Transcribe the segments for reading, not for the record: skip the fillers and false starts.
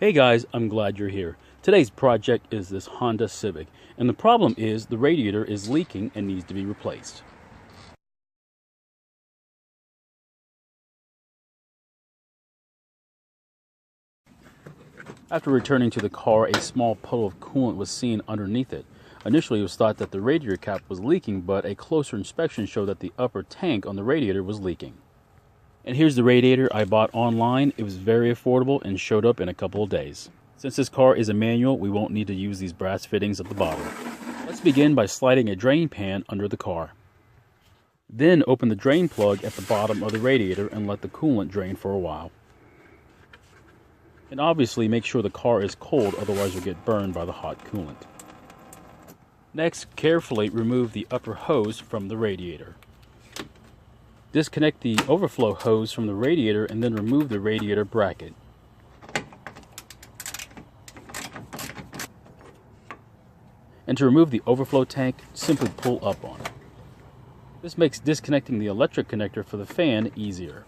Hey guys, I'm glad you're here. Today's project is this Honda Civic, and the problem is the radiator is leaking and needs to be replaced. After returning to the car, a small puddle of coolant was seen underneath it. Initially, it was thought that the radiator cap was leaking, but a closer inspection showed that the upper tank on the radiator was leaking. And here's the radiator I bought online. It was very affordable and showed up in a couple of days. Since this car is a manual, we won't need to use these brass fittings at the bottom. Let's begin by sliding a drain pan under the car. Then open the drain plug at the bottom of the radiator and let the coolant drain for a while. And obviously make sure the car is cold, otherwise you'll get burned by the hot coolant. Next, carefully remove the upper hose from the radiator. Disconnect the overflow hose from the radiator and then remove the radiator bracket. And to remove the overflow tank, simply pull up on it. This makes disconnecting the electric connector for the fan easier.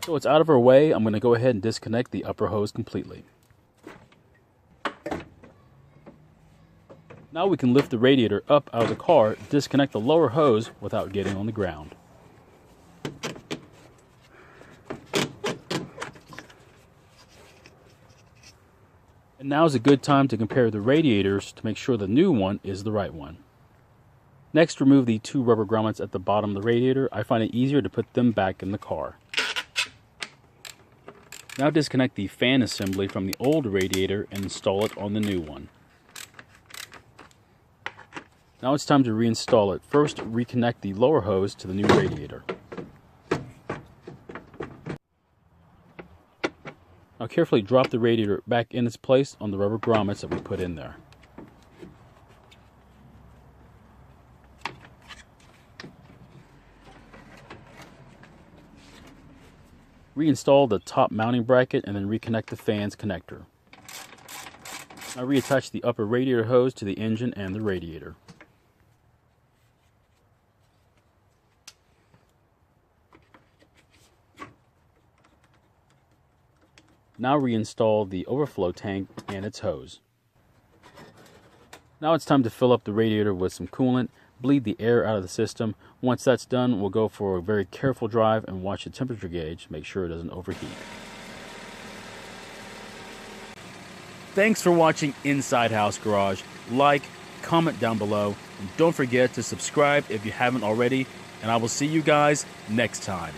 So it's out of our way, I'm going to go ahead and disconnect the upper hose completely. Now we can lift the radiator up out of the car, disconnect the lower hose without getting on the ground. And now is a good time to compare the radiators to make sure the new one is the right one. Next, remove the two rubber grommets at the bottom of the radiator. I find it easier to put them back in the car. Now disconnect the fan assembly from the old radiator and install it on the new one. Now it's time to reinstall it. First, reconnect the lower hose to the new radiator. Now carefully drop the radiator back in its place on the rubber grommets that we put in there. Reinstall the top mounting bracket and then reconnect the fan's connector. Now reattach the upper radiator hose to the engine and the radiator. Now reinstall the overflow tank and its hose. Now it's time to fill up the radiator with some coolant, bleed the air out of the system. Once that's done, we'll go for a very careful drive and watch the temperature gauge, make sure it doesn't overheat. Thanks for watching Inside House Garage. Like, comment down below, and don't forget to subscribe if you haven't already, and I will see you guys next time.